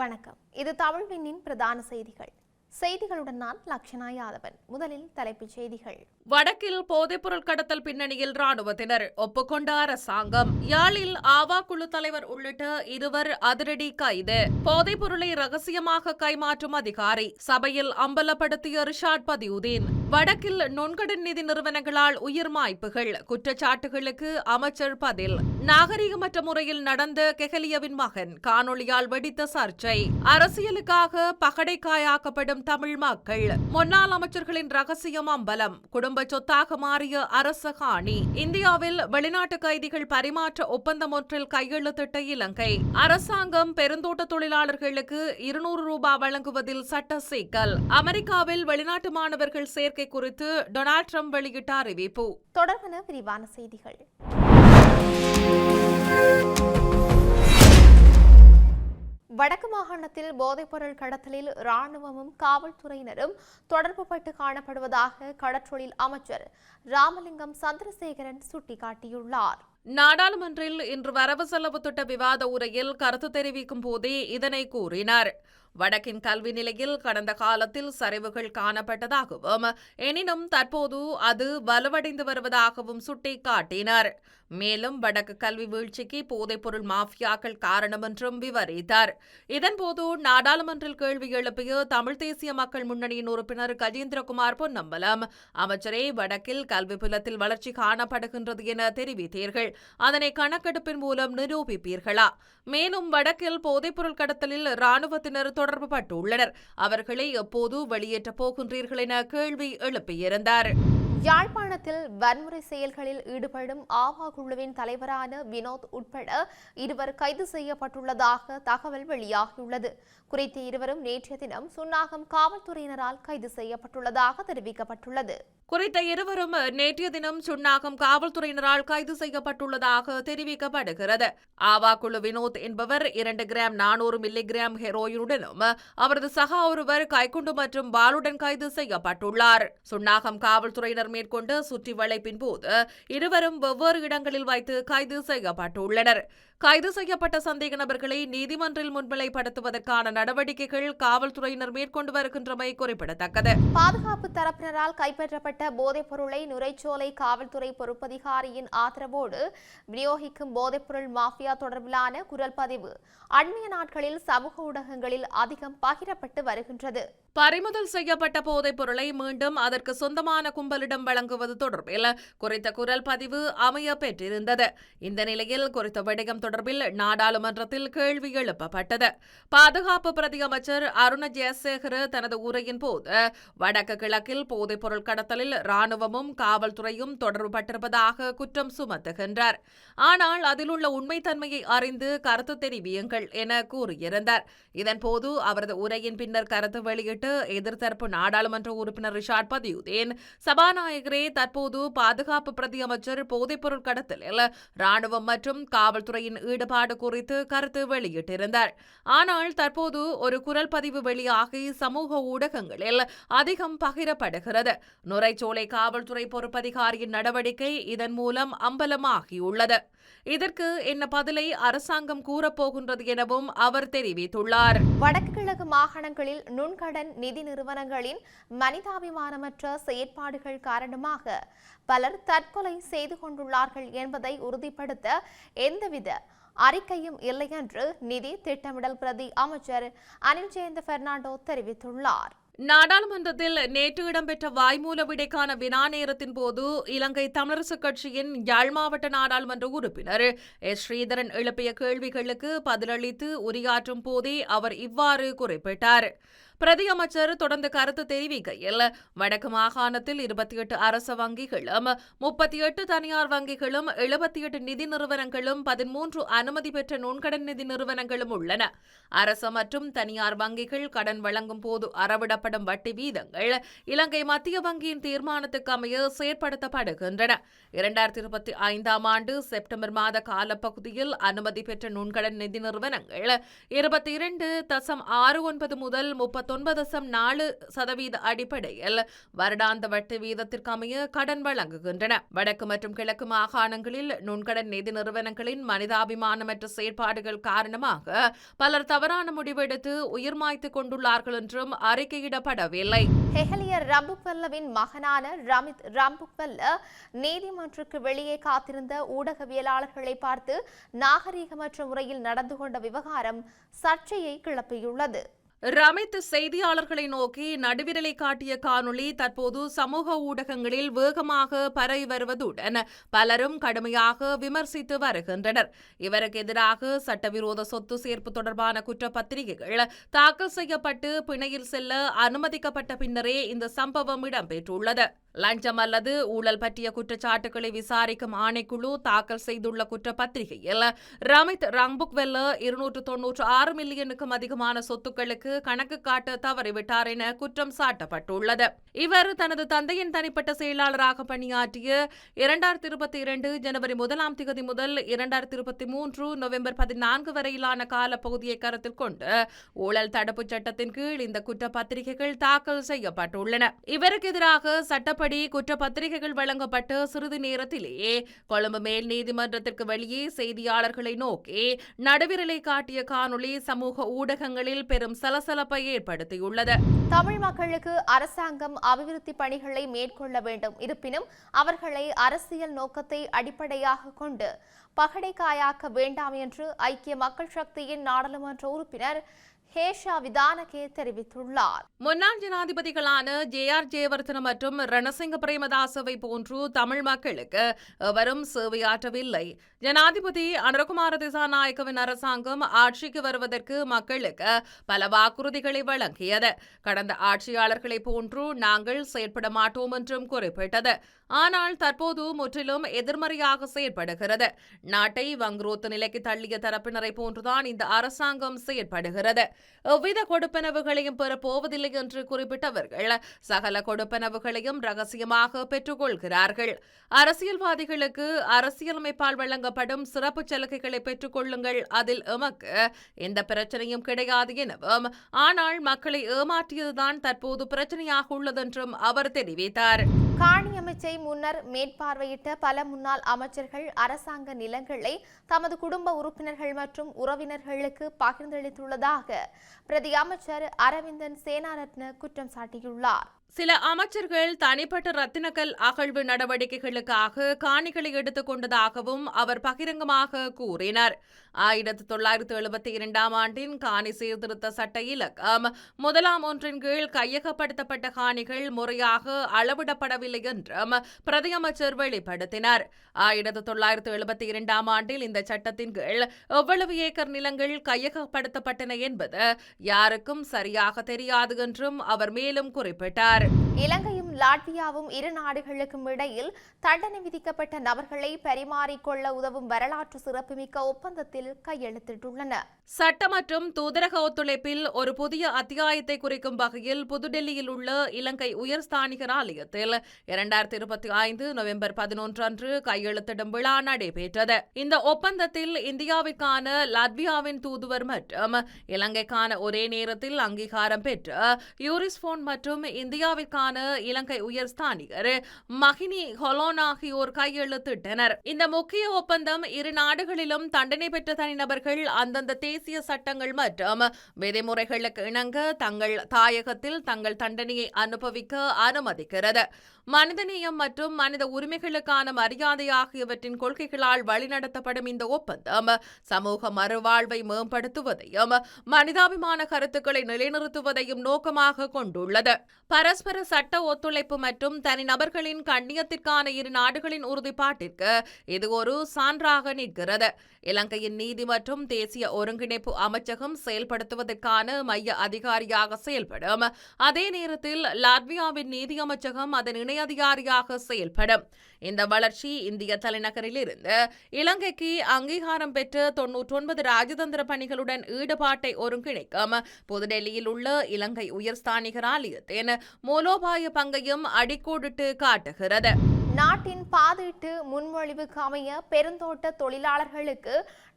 வணக்கம். இது தமிழ்வினின் பிரதான செய்திகள். செய்திகளுடன் நான் லக்ஷனா யாதவன். முதலில் தலைப்புச் செய்திகள். வடக்கில் போதைப்பொருள் கடத்தல் பின்னணியில் ராணுவத்தினர் ஒப்புக்கொண்ட அரசாங்கம். யாழில் ஆவா குழு தலைவர் உள்ளிட்ட 2 அதிரடி கைது. போதைப்பொருளை ரகசியமாக கைமாற்றும் அதிகாரி சபையில் அம்பலப்படுத்திய ரிஷாட் பதியுதீன். வடக்கில் நுண்கடன் நிதி நிறுவனங்களால் உயிர் மாய்ப்புகள் குற்றச்சாட்டுகளுக்கு அமைச்சர் பதில். நாகரிகமற்ற முறையில் நடந்த கெஹலியவின் மகன் காணொளியால் வெடித்த சர்ச்சை. அரசியலுக்காக பகடைக்காயாக்கப்படும் தமிழ் மக்கள். முன்னாள் அமைச்சர்களின் ரகசியம் அம்பலம். குடும்ப சொத்தாக மாறிய அரச காணி. இந்தியாவில் வெளிநாட்டு கைதிகள் பரிமாற்ற ஒப்பந்தம் ஒன்றில் கையெழுத்திட்ட இலங்கை. அரசாங்கம் பெருந்தோட்ட தொழிலாளர்களுக்கு 200 ரூபாய் வழங்குவதில் சட்ட சிக்கல். அமெரிக்காவில் வெளிநாட்டு மாணவர்கள் சேர்க்கை குறித்து டொனால்ட் ட்ரம்ப் வெளியிட்ட அறிவிப்பு. தொடர்பான விரிவான செய்திகள். வடக்கு மாகாணத்தில் போதைப்பொருள் கடத்தலில் ராணுவமும் காவல்துறையினரும் தொடர்புபட்டு காணப்படுவதாக கடற்றொழில் அமைச்சர் ராமலிங்கம் சந்திரசேகரன் சுட்டிக்காட்டியுள்ளார். நாடாளுமன்றில் இன்று வரவு செலவு திட்ட விவாத உரையில் கருத்து தெரிவிக்கும் போதே இதனை கூறினார். வடக்கின் கல்வி நிலையில் கடந்த காலத்தில் சரிவுகள் காணப்பட்டதாகவும் எனினும் தற்போது அது வலுவடைந்து வருவதாகவும் சுட்டிக்காட்டினார். மேலும் வடக்கு கல்வி வீழ்ச்சிக்கு போதைப்பொருள் மாஃபியாக்கள் காரணம் என்றும் விவரித்தார். இதன்போது நாடாளுமன்றில் கேள்வி எழுப்பிய தமிழ் தேசிய மக்கள் முன்னணியின் உறுப்பினர் கஜேந்திரகுமார் பொன்னம்பலம், அமைச்சரே, வடக்கில் கல்வி புலத்தில் வளர்ச்சி காணப்படுகின்றது என தெரிவித்தீர்கள். அதனை கணக்கெடுப்பின் மூலம் நிரூபிப்பீர்களா? மேலும் வடக்கில் போதைப்பொருள் கடத்தலில் ராணுவத்தினர் தொடர்பு பட்டுள்ளனர். அவர்களை எப்போது வெளியேற்றப் போகின்றீர்கள் என கேள்வி எழுப்பியிருந்தார். யாழ்ப்பாணத்தில் வன்முறை செயல்களில் ஈடுபடும் ஆவா குழுவின் தலைவரான வினோத் உட்பட 2 கைது செய்யப்பட்டுள்ளதாக தகவல் வெளியாகியுள்ளது. குறித்த 2 நேற்றைய தினம் சுன்னாகம் காவல்துறையினரால் கைது செய்யப்பட்டுள்ளதாக தெரிவிக்கப்பட்டுள்ளது. குறித்த 2 நேற்றைய தினம் சுன்னாகம் காவல்துறையினரால் கைது செய்யப்பட்டுள்ளதாக தெரிவிக்கப்படுகிறது. ஆவா குழு வினோத் என்பவர் 2 கிராம் 400 மில்லிகிராம் ஹெரோயினுடனும் அவரது சகா ஒருவர் கைக்குண்டு மற்றும் பாலுடன் கைது செய்யப்பட்டுள்ளார். சுன்னாகம் காவல்துறையினர் மேற்கொண்ட சுற்றி வளைப்பின் போது 2 வெவ்வேறு இடங்களில் வைத்து கைது செய்யப்பட்டுள்ளனர். கைது செய்யப்பட்ட சந்தேக நபர்களை நீதிமன்றில் முன்னிலைப்படுத்துவதற்கான நடவடிக்கைகள் காவல்துறையினர் மேற்கொண்டு வருகின்றமை குறிப்பிடத்தக்கது. பாதுகாப்பு தரப்பினரால் கைப்பற்றப்பட்ட போதைப் பொருளை நுரைச்சோலை காவல்துறை பொறுப்பதிகாரியின் ஆதரவோடு விநியோகிக்கும் போதைப்பொருள் மாஃபியா தொடர்பிலான குரல் பதிவு அண்மைய நாட்களில் சமூக ஊடகங்களில் அதிகம் பகிரப்பட்டு வருகின்றது. பறிமுதல் செய்யப்பட்ட போதைப் பொருளை மீண்டும் அதற்கு சொந்தமான கும்பலிடம் வழங்குவது தொடர்பில் குறித்த குரல் பதிவு அமைய பெற்றிருந்தது. இந்த நிலையில் குறித்த விடயம் தொடர்பில் நாடாளுமன்றத்தில் கேள்வி எழுப்பப்பட்டது. பாதுகாப்பு பிரதி அமைச்சர் அருண ஜெயசேகர தனது உரையின் போது வடக்கு கிழக்கில் போதைப் பொருள் கடத்தலில் ராணுவமும் காவல்துறையும் தொடர்புபட்டிருப்பதாக குற்றம் சுமத்துகின்றார். ஆனால் அதில் உள்ள உண்மைத்தன்மையை அறிந்து கருத்து தெரிவியுங்கள் என கூறியிருந்தார். இதன்போது அவரது உரையின் பின்னர் கருத்து வெளியிட்டு எதிர்த்தரப்பு நாடாளுமன்ற உறுப்பினர் ரிஷாட் பதியுதீன், சபாநாயகரே, தற்போது பாதுகாப்பு பிரதி அமைச்சர் போதைப்பொருள் கடத்தலில் ராணுவம் மற்றும் காவல்துறையின் ஈடுபாடு குறித்து கருத்து வெளியிட்டிருந்தார். ஆனால் தற்போது ஒரு குரல் பதிவு வெளியாகி சமூக ஊடகங்களில் அதிகம் பகிரப்படுகிறது. நுரைச்சோலை காவல்துறை பொறுப்பதிகாரியின் நடவடிக்கை இதன் மூலம் அம்பலமாகியுள்ளது. இதற்கு என்ன பதிலை அரசாங்கம் கூறப்போகின்றது எனவும் அவர் தெரிவித்துள்ளார். வடக்கு கிழக்கு மாகாணங்களில் நுண்கடன் நிதி நிறுவனங்களின் மனிதாபிமானமற்ற செயற்பாடுகள் காரணமாக பலர் தற்கொலை செய்து கொண்டுள்ளார்கள் என்பதை உறுதிப்படுத்த எந்தவித அறிக்கையும் இல்லை என்று நிதி திட்டமிடல் பிரதி அமைச்சர் அனில் ஜெயந்த பெர்னாண்டோ தெரிவித்துள்ளார். நாடாளுமன்றத்தில் நேற்று இடம்பெற்ற வாய்மூல விடைக்கான வினா நேரத்தின் போது இலங்கை தமிழரசுக் கட்சியின் யாழ் மாவட்ட நாடாளுமன்ற உறுப்பினர் எஸ். ஸ்ரீதரன் எழுப்பிய கேள்விகளுக்கு பதிலளித்து உரையாற்றும் போதே அவர் இவ்வாறு குறிப்பிட்டார். பிரதி அமைச்சர் தொடர்ந்து கருத்து தெரிவிக்கையில், வடக்கு மாகாணத்தில் 28 அரச வங்கிகளும் 38 தனியார் வங்கிகளும் 78 நிதி நிறுவனங்களும் 13 அனுமதி பெற்ற நுண்கடன் நிதி நிறுவனங்களும் உள்ளன. அரச மற்றும் தனியார் வங்கிகள் கடன் வழங்கும் போது அறவிடப்படும் வட்டி வீதங்கள் இலங்கை மத்திய வங்கியின் தீர்மானத்துக்கு அமைய செயற்படுத்தப்படுகின்றன. 2025ஆம் ஆண்டு செப்டம்பர் மாத காலப்பகுதியில் அனுமதி பெற்ற நுண்கடன் நிதி நிறுவனங்கள் 22.69 முதல் 30 49.4% அடிப்படையில் வருடாந்த வட்டி வீதத்திற்கமைய கடன் வழங்குகின்றன. வடக்கு மற்றும் கிழக்கு மாகாணங்களில் நுண்கடன் நிதி நிறுவனங்களின் மனிதாபிமானமற்ற செயற்பாடுகள் காரணமாக பலர் தவறான முடிவெடுத்து உயிர் மாய்த்துக் கொண்டுள்ளார்கள் என்றும் அறிக்கையிடப்படவில்லை. ஹெஹலியர் ரம்புக்வெல்லவின் மகனான ரமித் ரம்புக்வெல்ல நீதிமன்றத்துக்கு வெளியே காத்திருந்த ஊடகவியலாளர்களை பார்த்து நாகரீகமற்ற முறையில் நடந்து கொண்ட விவகாரம் சர்ச்சையை கிளப்பியுள்ளது. ரமித் செய்தியாளர்களை நோக்கி நடுவிரலை காட்டிய காணொளி தற்போது சமூக ஊடகங்களில் வேகமாக பரவி வருவதுடன் பலரும் கடுமையாக விமர்சித்து வருகின்றனர். இவருக்கு எதிராக சட்டவிரோத சொத்து சேர்ப்பு தொடர்பான குற்றப்பத்திரிகைகள் தாக்கல் செய்யப்பட்டு பிணையில் செல்ல அனுமதிக்கப்பட்ட பின்னரே இந்த சம்பவம் இடம்பெற்றுள்ளது. லஞ்சம் அல்லது ஊழல் பற்றிய குற்றச்சாட்டுகளை விசாரிக்கும் ஆணைக்குழு தாக்கல் செய்துள்ள குற்றப்பத்திரிகையில் ரமித் ரம்புக்வெல்ல 296 மில்லியனுக்கும் அதிகமான சொத்துக்களுக்கு கணக்கு காட்ட தவறிவிட்டார் என குற்றம் சாட்டப்பட்டுள்ளது. இவர் தனது தந்தையின் தனிப்பட்ட செயலாளராக பணியாற்றிய 2022 ஜனவரி 1 முதல் 2023 நவம்பர் 14 வரையிலான காலப்பகுதியை கருத்தில் கொண்டு ஊழல் தடுப்புச் சட்டத்தின் கீழ் இந்த குற்றப்பத்திரிகைகள் தாக்கல் செய்யப்பட்டுள்ளன. இவருக்கு எதிராக சட்டப்படி குற்றப்பத்திரிகைகள் வழங்கப்பட்ட சிறிது நேரத்திலேயே கொழும்பு மேல் நீதிமன்றத்திற்கு வெளியே செய்தியாளர்களை நோக்கி நடுவிரலை காட்டிய காணொளி சமூக ஊடகங்களில் பெரும் சலசலப்பை ஏற்படுத்தியுள்ளது. தமிழ் மக்களுக்கு அரசாங்கம் அபிவிருத்தி பணிகளை மேற்கொள்ள வேண்டும். இருப்பினும் அவர்களை அரசியல் நோக்கத்தை அடிப்படையாக கொண்டு பகடைக்காயாக்க வேண்டாம் என்று ஐக்கிய மக்கள் சக்தியின் நாடாளுமன்ற உறுப்பினர் ஹேஷா விதானகே தெரிவித்துள்ளார். முன்னாள் ஜனாதிபதிகளான ஜே.ஆர். ஜெயவர்தன மற்றும் ரணசிங்க பிரேமதாசவை போன்று தமிழ் மக்களுக்கு எவரும் சேவையாற்றவில்லை. ஜனாதிபதி அனுரகுமார திசாநாயக்கவின் அரசாங்கம் ஆட்சிக்கு வருவதற்கு மக்களுக்கு பல வாக்குறுதிகளை வழங்கியது. கடந்த ஆட்சியாளர்களை போன்று நாங்கள் செயற்பட மாட்டோம் என்றும் குறிப்பிட்டது. ஆனால் தற்போது முற்றிலும் எதிர்மறையாக செயற்படுகிறது. நாட்டை வங்குரோத்து நிலைக்கு தள்ளிய தரப்பினரை போன்றுதான் இந்த அரசாங்கம் செயற்படுகிறது. எவ்வித கொடுப்பனவுகளையும் பெறப்போவதில்லை என்று குறிப்பிட்டவர்கள் சகல கொடுப்பனவுகளையும் ரகசியமாக பெற்றுக்கொள்கிறார்கள். அரசியல்வாதிகளுக்கு அரசியலமைப்பால் வழங்கப்படும் சிறப்பு சலுகைகளை பெற்றுக் கொள்ளுங்கள், அதில் எமக்கு எந்த பிரச்சனையும் கிடையாது எனவும், ஆனால் மக்களை ஏமாற்றியதுதான் தற்போது பிரச்சனையாக உள்ளதென்றும் அவர் தெரிவித்தார். காணி அமைச்சை முன்னர் மேற்பார்வையிட்ட பல முன்னாள் அமைச்சர்கள் அரசாங்க நிலங்களை தமது குடும்ப உறுப்பினர்கள் மற்றும் உறவினர்களுக்கு பகிர்ந்தளித்துள்ளதாக பிரதி அமைச்சர் அரவிந்தன் சேனாரத்ன குற்றம் சாட்டியுள்ளார். சில அமைச்சர்கள் தனிப்பட்ட ரத்தினக்கல் அகழ்வு நடவடிக்கைகளுக்காக காணிகளை எடுத்துக் கொண்டதாகவும் அவர் பகிரங்கமாக கூறினார். 1972 ஆண்டின் காணி சீர்திருத்த சட்ட இலக்கம் 1 கீழ் கையகப்படுத்தப்பட்ட காணிகள் முறையாக அளவிடப்படவில்லை என்றும் பிரதியமைச்சர் வெளிப்படுத்தினார். 1972 ஆண்டில் இந்த சட்டத்தின் கீழ் எவ்வளவு ஏக்கர் நிலங்கள் கையகப்படுத்தப்பட்டன என்பது யாருக்கும் சரியாக தெரியாது என்றும் அவர் மேலும் குறிப்பிட்டார். இலங்கையும் லாட்வியாவும் இரு நாடுகளுக்கும் இடையில் தண்டனை விதிக்கப்பட்ட நபர்களை பரிமாறிக்கொள்ள உதவும் வரலாற்று சிறப்புமிக்க ஒப்பந்தத்தில் கையெழுத்திட்டுள்ளன. சட்ட மற்றும் தூதரக ஒத்துழைப்பில் ஒரு புதிய அத்தியாயத்தை குறிக்கும் வகையில் புதுடெல்லியில் உள்ள இலங்கை உயர்ஸ்தானிகர் ஆலயத்தில் 2025 நவம்பர் 11 அன்று கையெழுத்திடும் விழா நடைபெற்றது. இந்த ஒப்பந்தத்தில் இந்தியாவிற்கான லாட்வியாவின் தூதுவர் மற்றும் இலங்கைக்கான ஒரே நேரத்தில் அங்கீகாரம் பெற்ற யூரிஸ்போன் மற்றும் இந்தியாவிற்கான இலங்கை உயர்ஸ்தானிகர் மஹினி ஹொலோன் ஆகியோர் கையெழுத்திட்டனர். இந்த முக்கிய ஒப்பந்தம் இரு நாடுகளிலும் தண்டனை பெற்ற தனிநபர்கள் அந்தந்த தேசிய சட்டங்கள் மற்றும் விதிமுறைகளுக்கு இணங்க தங்கள் தாயகத்தில் தங்கள் தண்டனையை அனுபவிக்க அனுமதிக்கிறது. மனிதநேயம் மற்றும் மனித உரிமைகளுக்கான மரியாதை ஆகியவற்றின் கொள்கைகளால் வழிநடத்தப்படும் இந்த ஒப்பந்தம் சமூக மறுவாழ்வை மேம்படுத்துவதையும் மனிதாபிமான கருத்துக்களை நிலைநிறுத்துவதையும் நோக்கமாக கொண்டுள்ளது. பரஸ்பர சட்ட ஒத்துழைப்பு மற்றும் தனிநபர்களின் கண்ணியத்திற்கான இரு நாடுகளின் உறுதிப்பாட்டிற்கு இது ஒரு சான்றாக நிற்கிறது. இலங்கையின் நீதி மற்றும் தேசிய ஒருங்கிணைப்பு அமைச்சகம் செயல்படுத்துவதற்கான மைய அதிகாரியாக செயல்படும். அதே நேரத்தில் லாட்வியாவின் நீதி அமைச்சகம் அதன் இணை அதிகாரியாக செயல்படும். இந்த வளர்ச்சி இந்திய தலைநகரில் இருந்து இலங்கைக்கு அங்கீகாரம் பெற்ற 99 ராஜதந்திர பணிகளுடன் ஈடுபாட்டை ஒருங்கிணைக்கும் புதுடெல்லியில் உள்ள இலங்கை உயர்ஸ்தானிகர் ஆலயத்தின் மூலோபாய பங்கையும் அடிக்கோடிட்டு காட்டுகிறது. நாட்டின் பாதீட்டு முன்மொழிவுக்கு அமைய பெருந்தோட்ட தொழிலாளர்களுக்கு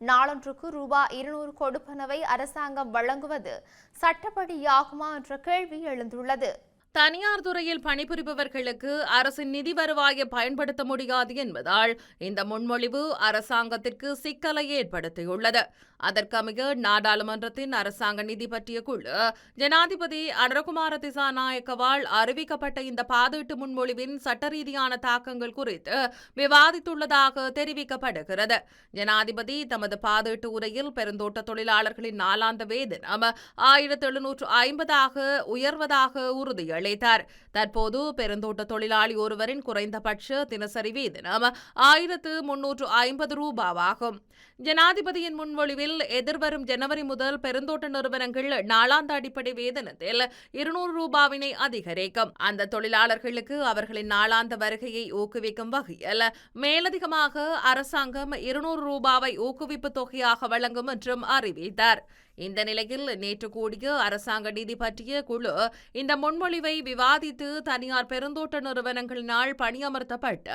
நாளொன்றுக்கு ரூபாய் 200 கொடுப்பனவை அரசாங்கம் வழங்குவது சட்டப்படியாகுமா என்ற கேள்வி எழுந்துள்ளது. தனியார் துறையில் பணிபுரிபவர்களுக்கு அரசின் நிதி வருவாயை பயன்படுத்த முடியாது என்பதால் இந்த முன்மொழிவு அரசாங்கத்திற்கு சிக்கலை ஏற்படுத்தியுள்ளது. அதற்கமைய நாடாளுமன்றத்தின் அரசாங்க நிதி பற்றிய குழு ஜனாதிபதி அனுரகுமார திசாநாயக்கவால் அறிவிக்கப்பட்ட இந்த பாதீட்டு முன்மொழிவின் சட்ட ரீதியான தாக்கங்கள் குறித்து விவாதித்துள்ளதாக தெரிவிக்கப்படுகிறது. ஜனாதிபதி தமது பாதீட்டு உரையில் பெருந்தோட்ட தொழிலாளர்களின் நாளாந்த வேதனம் 1750 உயர்வதாக உறுதியளித்தார். தற்போது பெருந்தோட்ட தொழிலாளி ஒருவரின் குறைந்தபட்ச தினசரி வேதனம் 1350 ரூபாவாகும். ஜனாதிபதியின் முன்மொழிவில் எதிர்வரும் ஜனவரி முதல் பெருந்தோட்ட நிறுவனங்கள் நாளாந்த அடிப்படை வேதனத்தில் 200 ரூபாவினை அதிகரிக்கும். அந்த தொழிலாளர்களுக்கு அவர்களின் நாளாந்த வருகையை ஊக்குவிக்கும் வகையில் மேலதிகமாக அரசாங்கம் 200 ரூபாவை ஊக்குவிப்பு தொகையாக வழங்கும் என்றும் அறிவித்தார். இந்த நிலையில் நேற்று கூடிய அரசாங்க நிதி பற்றிய குழு இந்த முன்மொழிவை விவாதித்து தனியார் பெருந்தோட்ட நிறுவனங்களினால் பணியமர்த்தப்பட்ட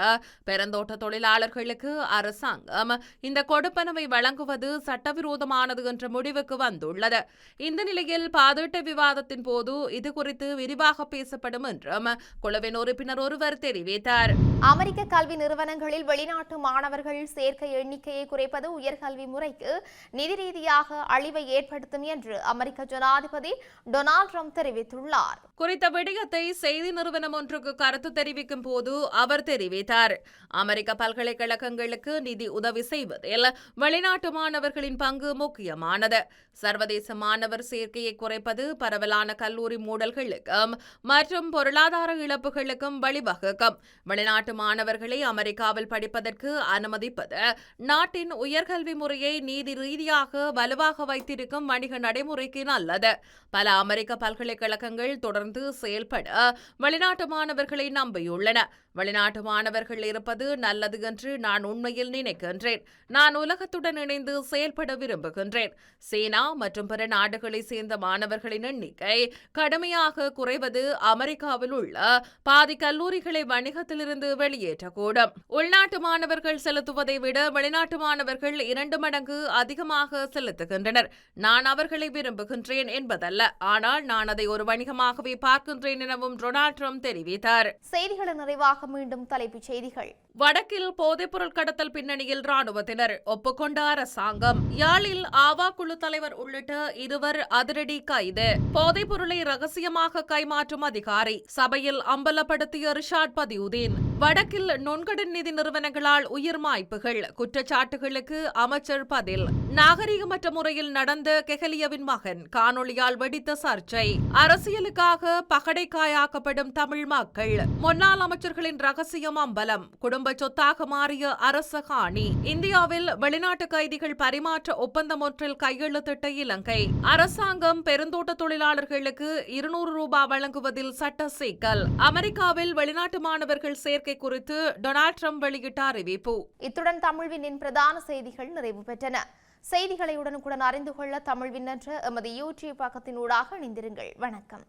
பெருந்தோட்ட தொழிலாளர்களுக்கு அரசாங்கம் இந்த கொடுப்பனவை வழங்குவது சட்டவிரோதமானது என்ற முடிவுக்கு வந்துள்ளது. இந்த நிலையில் பாதீட்டு விவாதத்தின் போது இதுகுறித்து விரிவாக பேசப்படும் என்றும் குழுவின் உறுப்பினர் ஒருவர் தெரிவித்தார். அமெரிக்க கல்வி நிறுவனங்களில் வெளிநாட்டு மாணவர்கள் சேர்க்கை எண்ணிக்கையை குறைப்பது உயர்கல்வி முறைக்கு நிதி ரீதியாக அழிவை ஏற்படுத்தும் என்று அமெரிக்க ஜனாதிபதி டொனால்ட் ட்ரம்ப் தெரிவித்துள்ளார். குறித்த விடயத்தை செய்தி நிறுவனம் ஒன்றுக்கு கருத்து தெரிவிக்கும் போது அவர் தெரிவித்தார். அமெரிக்க பல்கலைக்கழகங்களுக்கு நிதி உதவி செய்வதில் வெளிநாட்டு மாணவர்களின் பங்கு முக்கியமானது. சர்வதேச மாணவர் சேர்க்கையை குறைப்பது பரவலான கல்லூரி மூடல்களுக்கும் மற்றும் பொருளாதார இழப்புகளுக்கும் வழிவகுக்கும். வெளிநாட்டு மாணவர்களை அமெரிக்காவில் படிப்பதற்கு அனுமதிப்பது நாட்டின் உயர்கல்வி முறையை நீதி ரீதியாக வலுவாக வைத்திருக்கும் வணிக நடைமுறைக்கு நல்லது. பல அமெரிக்க பல்கலைக்கழகங்கள் தொடர்ந்து செயல்பட வெளிநாட்டு மாணவர்களை நம்பியுள்ளன. வெளிநாட்டு மாணவர்கள் இருப்பது நல்லது என்று நான் உண்மையில் நினைக்கின்றேன். நான் உலகத்துடன் இணைந்து செயல்பட விரும்புகின்றேன். சீனா மற்றும் பிற நாடுகளை சேர்ந்த மாணவர்களின் எண்ணிக்கை கடுமையாக குறைவது அமெரிக்காவில் உள்ள பாதி கல்லூரிகளை வணிகத்திலிருந்து வெளியேற்றக்கூடும். உள்நாட்டு மாணவர்கள் செலுத்துவதை விட வெளிநாட்டு மாணவர்கள் 2 மடங்கு அதிகமாக செலுத்துகின்றனர். நான் அவர்களை விரும்புகின்றேன் என்பதல்ல, ஆனால் நான் அதை ஒரு வணிகமாகவே பார்க்கின்றேன் எனவும் டொனால்ட் ட்ரம்ப் தெரிவித்தார். செய்திகளின் நிறைவாக மீண்டும் தலைப்புச் செய்திகள். வடக்கில் போதைப்பொருள் கடத்தல் பின்னணியில் ராணுவத்தினர் ஒப்புக்கொண்ட அரசாங்கம். யாழில் ஆவா குழு தலைவர் உள்ளிட்ட 2 அதிரடி கைது. போதைப்பொருளை ரகசியமாக கைமாற்றும் அதிகாரி சபையில் அம்பலப்படுத்திய ரிஷாட் பதியுதீன். வடக்கில் நுண்கடன் நிதி நிறுவனங்களால் உயிர் மாய்ப்புகள் குற்றச்சாட்டுகளுக்கு அமைச்சர் பதில். நாகரிகமற்ற முறையில் நடந்த கெஹலியவின் மகன் காணொளியால் வெடித்த சர்ச்சை. அரசியலுக்காக பகடைக்காயாக்கப்படும் தமிழ் மக்கள். முன்னாள் அமைச்சர்களின் ரகசியம் அம்பலம். குடும்ப சொத்தாக மாறிய அரச காணி. இந்தியாவில் வெளிநாட்டு கைதிகள் பரிமாற்ற ஒப்பந்தம் ஒன்றில் கையெழுத்திட்ட இலங்கை. அரசாங்கம் பெருந்தோட்ட தொழிலாளர்களுக்கு 200 ரூபாய் வழங்குவதில் சட்ட சிக்கல். அமெரிக்காவில் வெளிநாட்டு மாணவர்கள் சேர்க்கை குறித்து டொனால்ட் ட்ரம்ப் வெளியிட்ட அறிவிப்பு. இத்துடன் தமிழ்வினின் பிரதான செய்திகள் நிறைவு பெற்றன. செய்திகளை உடனுக்குடன் அறிந்து கொள்ள தமிழ்வின் என்ற எமது யூடியூப் பக்கத்தினூடாக இணைந்திருங்கள். வணக்கம்.